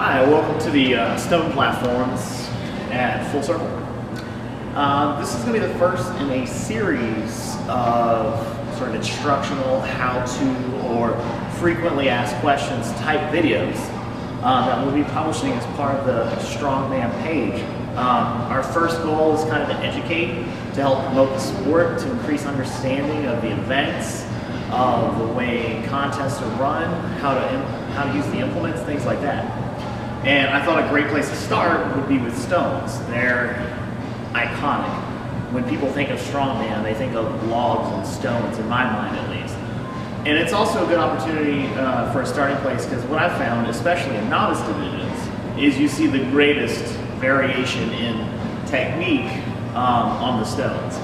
Hi, welcome to the stone platforms at Full Circle. This is going to be the first in a series of sort of instructional, how-to, or frequently asked questions type videos that we'll be publishing as part of the Strongmaam page. Our first goal is kind of to educate, to help promote the sport, to increase understanding of the events, of the way contests are run, how to use the implements, things like that. And I thought a great place to start would be with stones. They're iconic. When people think of Strongman, they think of logs and stones, in my mind at least. And it's also a good opportunity for a starting place, because what I've found, especially in novice divisions, is you see the greatest variation in technique on the stones.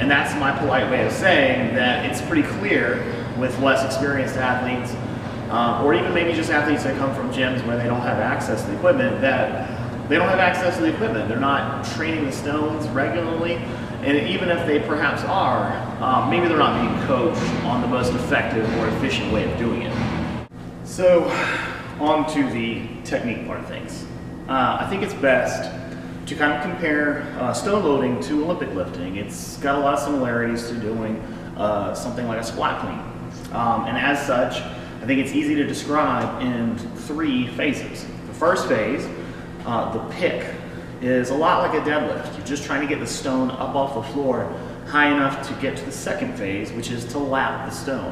And that's my polite way of saying that it's pretty clear with less experienced athletes, or even maybe just athletes that come from gyms where they don't have access to the equipment, that they don't have access to the equipment. They're not training the stones regularly, and even if they perhaps are, maybe they're not being coached on the most effective or efficient way of doing it. So, on to the technique part of things. I think it's best to kind of compare stone loading to Olympic lifting. It's got a lot of similarities to doing something like a squat clean. And as such, I think it's easy to describe in 3 phases. The first phase, the pick, is a lot like a deadlift. You're just trying to get the stone up off the floor high enough to get to the second phase, which is to lap the stone.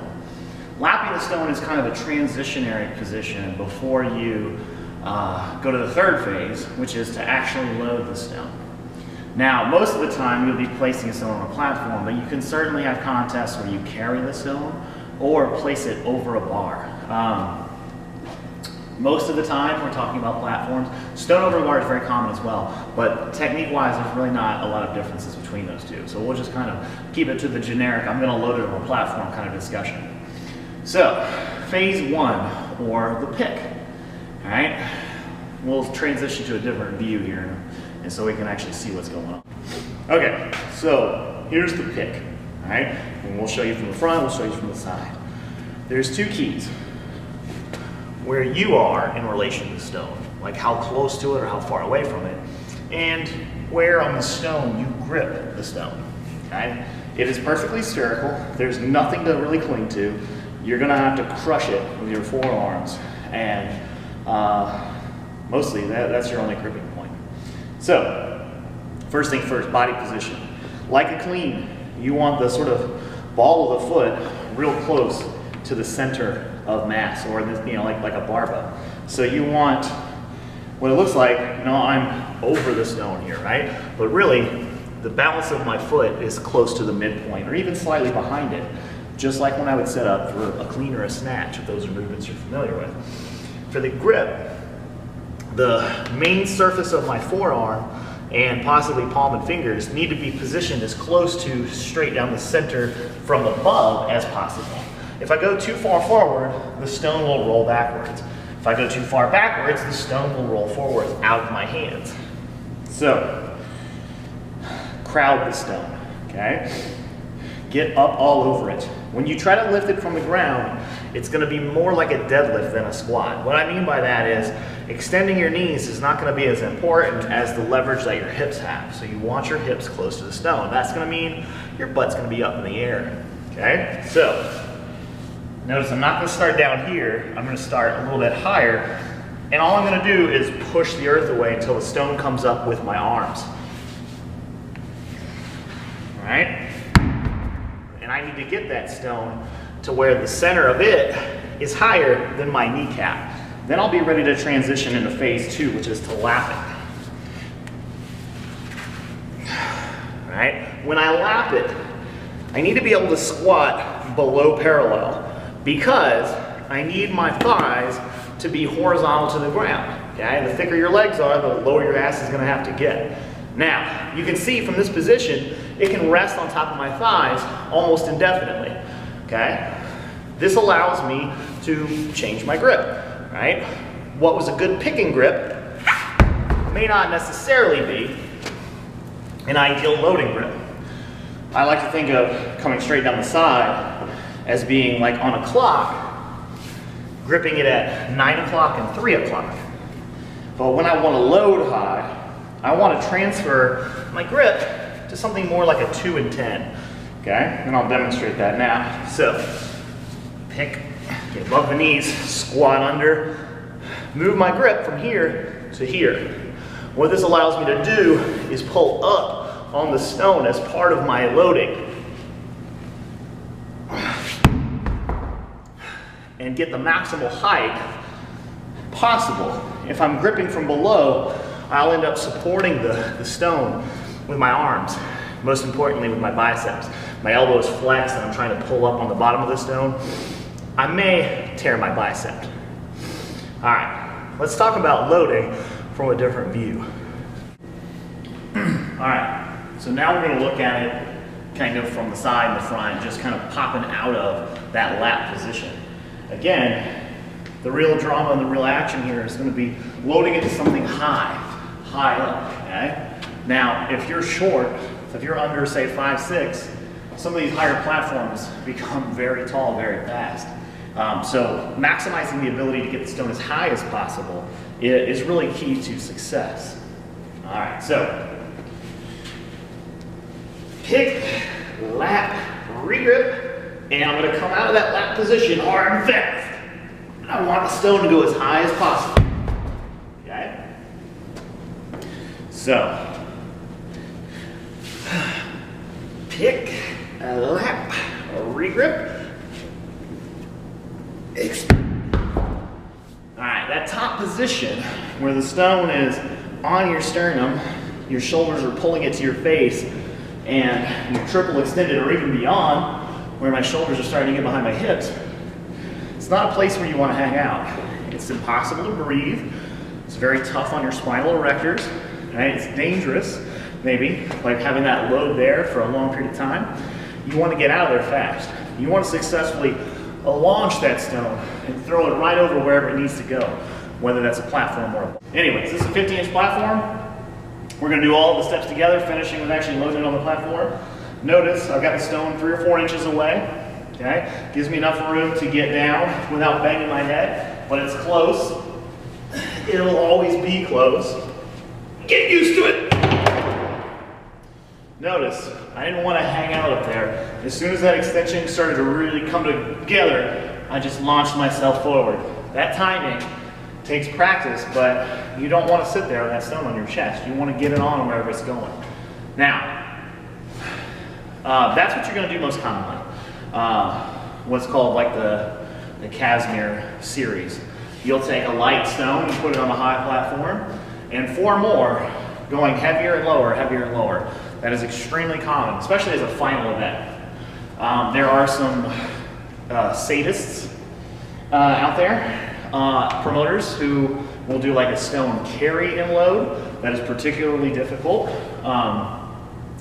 Lapping the stone is kind of a transitionary position before you go to the third phase, which is to actually load the stone. Now, most of the time you'll be placing a stone on a platform, but you can certainly have contests where you carry the stone or place it over a bar. Most of the time we're talking about platforms. Stone over a bar is very common as well, but technique-wise there's really not a lot of differences between those two. So we'll just kind of keep it to the generic, I'm going to load it on a platform kind of discussion. So, phase 1, or the pick. All right, we'll transition to a different view here, and so we can actually see what's going on. Okay, so here's the pick. All right, and we'll show you from the front, we'll show you from the side. There's 2 keys. Where you are in relation to the stone, like how close to it or how far away from it, and where on the stone you grip the stone. Okay, it is perfectly spherical. There's nothing to really cling to. You're gonna have to crush it with your forearms, and mostly that's your only gripping point. So, first thing first, body position. Like a clean, you want the sort of ball of the foot real close to the center of mass, or this, like a barbell. So you want what it looks like, I'm over the stone here, right? But really, the balance of my foot is close to the midpoint, or even slightly behind it, just like when I would set up for a clean or a snatch, if those are movements you're familiar with. For the grip, the main surface of my forearm and possibly palm and fingers need to be positioned as close to straight down the center from above as possible. If I go too far forward, the stone will roll backwards. If I go too far backwards, the stone will roll forwards out of my hands. So, crowd the stone, okay? Get up all over it. When you try to lift it from the ground, it's gonna be more like a deadlift than a squat. What I mean by that is, extending your knees is not gonna be as important as the leverage that your hips have. So you want your hips close to the stone. That's gonna mean your butt's gonna be up in the air, okay? So, notice I'm not going to start down here, I'm going to start a little bit higher, and all I'm going to do is push the earth away until the stone comes up with my arms. Alright? And I need to get that stone to where the center of it is higher than my kneecap. Then I'll be ready to transition into phase 2, which is to lap it. Alright? When I lap it, I need to be able to squat below parallel, because I need my thighs to be horizontal to the ground. Okay? The thicker your legs are, the lower your ass is going to have to get. Now, you can see from this position, it can rest on top of my thighs almost indefinitely. Okay? This allows me to change my grip. Right? What was a good picking grip may not necessarily be an ideal loading grip. I like to think of coming straight down the side as being like on a clock, gripping it at 9 o'clock and 3 o'clock. But when I want to load high, I want to transfer my grip to something more like a 2 and 10. Okay, and I'll demonstrate that now. So, pick, get above the knees, squat under, move my grip from here to here. What this allows me to do is pull up on the stone as part of my loading and get the maximal height possible. If I'm gripping from below, I'll end up supporting the stone with my arms, most importantly with my biceps. My elbow is flexed and I'm trying to pull up on the bottom of the stone. I may tear my bicep. All right, let's talk about loading from a different view. All right, so now we're going to look at it kind of from the side and the front, just kind of popping out of that lat position. Again, the real drama and the real action here is going to be loading it to something high up, okay? Now, if you're short, if you're under, say, 5'6", some of these higher platforms become very tall very fast. So maximizing the ability to get the stone as high as possible is really key to success. All right, so pick, lat, regrip, and I'm going to come out of that lat position hard and fast. And I want the stone to go as high as possible. Okay? So, pick, lat, regrip. Alright, that top position where the stone is on your sternum, your shoulders are pulling it to your face, and you're triple extended or even beyond, where my shoulders are starting to get behind my hips, it's not a place where you want to hang out. It's impossible to breathe. It's very tough on your spinal erectors. Right? It's dangerous, maybe, like having that load there for a long period of time. You want to get out of there fast. You want to successfully launch that stone and throw it right over wherever it needs to go, whether that's a platform or a... Anyways, this is a 50-inch platform. We're going to do all the steps together, finishing with actually loading it on the platform. Notice I've got the stone 3 or 4 inches away. Okay, gives me enough room to get down without banging my head, but it's close. It'll always be close. Get used to it. Notice, I didn't want to hang out up there. As soon as that extension started to really come together, I just launched myself forward. That timing takes practice, but you don't want to sit there with that stone on your chest. You want to get it on wherever it's going. Now, that's what you're going to do most commonly. What's called like the Casimir series. You'll take a light stone and put it on a high platform, and 4 more going heavier and lower, heavier and lower. That is extremely common, especially as a final event. There are some sadists out there, promoters who will do like a stone carry and load. That is particularly difficult.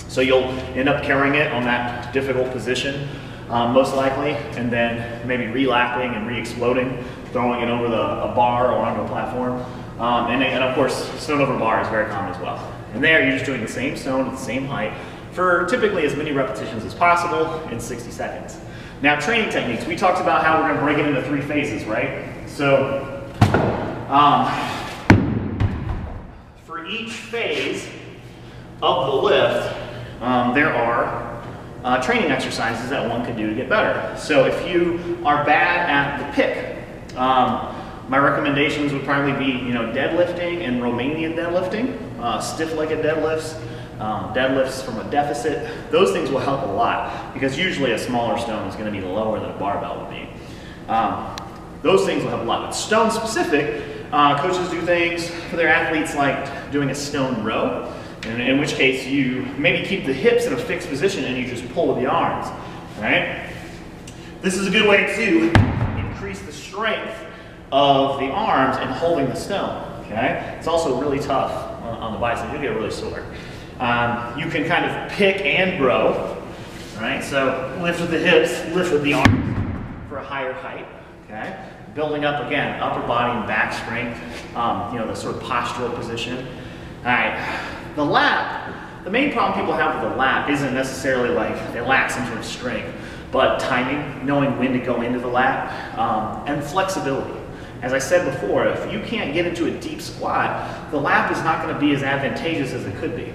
So you'll end up carrying it on that difficult position, most likely, and then maybe relapping and re-exploding, throwing it over a bar or onto a platform. And of course, stone over bar is very common as well. And there, you're just doing the same stone at the same height for typically as many repetitions as possible in 60 seconds. Now, training techniques. We talked about how we're going to break it into 3 phases, right? So, for each phase of the lift, there are training exercises that one can do to get better. So if you are bad at the pick, my recommendations would probably be, deadlifting and Romanian deadlifting, stiff-legged deadlifts, deadlifts from a deficit. Those things will help a lot because usually a smaller stone is going to be lower than a barbell would be. Those things will help a lot. But stone-specific, coaches do things for their athletes like doing a stone row, in which case you maybe keep the hips in a fixed position and you just pull with the arms, right? This is a good way to increase the strength of the arms and holding the stone, okay? It's also really tough on the bicep. You'll get really sore. You can kind of pick and grow, right? So lift with the hips, lift with the arms for a higher height, okay? Building up, again, upper body and back strength, the sort of postural position. All right, the lap, the main problem people have with the lap isn't necessarily like they lack some sort of strength, but timing, knowing when to go into the lap, and flexibility. as I said before, if you can't get into a deep squat, the lap is not going to be as advantageous as it could be.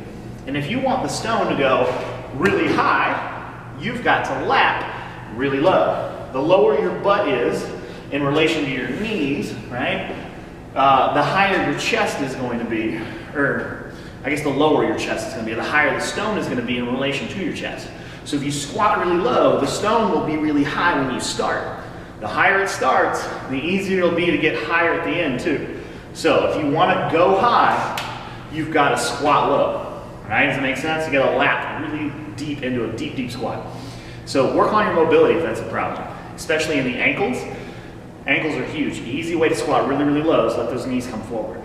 And if you want the stone to go really high, you've got to lap really low. The lower your butt is in relation to your knees, right, the higher your chest is going to be, or I guess the lower your chest is going to be, the higher the stone is going to be in relation to your chest. So if you squat really low, the stone will be really high when you start. The higher it starts, the easier it'll be to get higher at the end too. So if you want to go high, you've got to squat low, right? Does that make sense? You got to lap really deep into a deep, deep squat. So work on your mobility if that's a problem, especially in the ankles. Ankles are huge. The easy way to squat really, really low is let those knees come forward.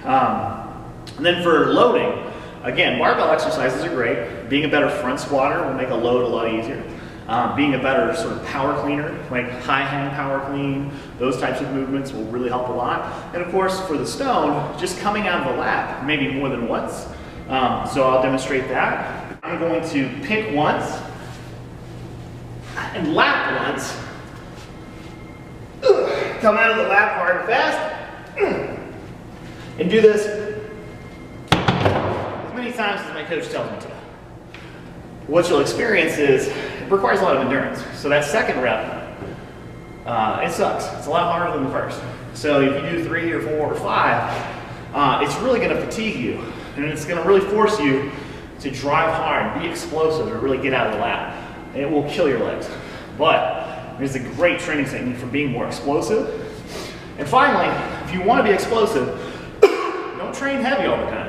And then for loading, again, barbell exercises are great. Being a better front squatter will make a load a lot easier. Being a better sort of power cleaner, like high hand power clean, those types of movements will really help a lot. And of course, for the stone, just coming out of the lap, maybe more than once. So I'll demonstrate that. I'm going to pick once and lap once. Come out of the lap hard and fast. And do this as many times as my coach tells me to. What you'll experience is, it requires a lot of endurance. So that second rep, it sucks. It's a lot harder than the first. So if you do 3 or 4 or 5, it's really going to fatigue you. And it's going to really force you to drive hard, be explosive, or really get out of the lap. And it will kill your legs. But it's a great training technique for being more explosive. And finally, if you want to be explosive, don't train heavy all the time.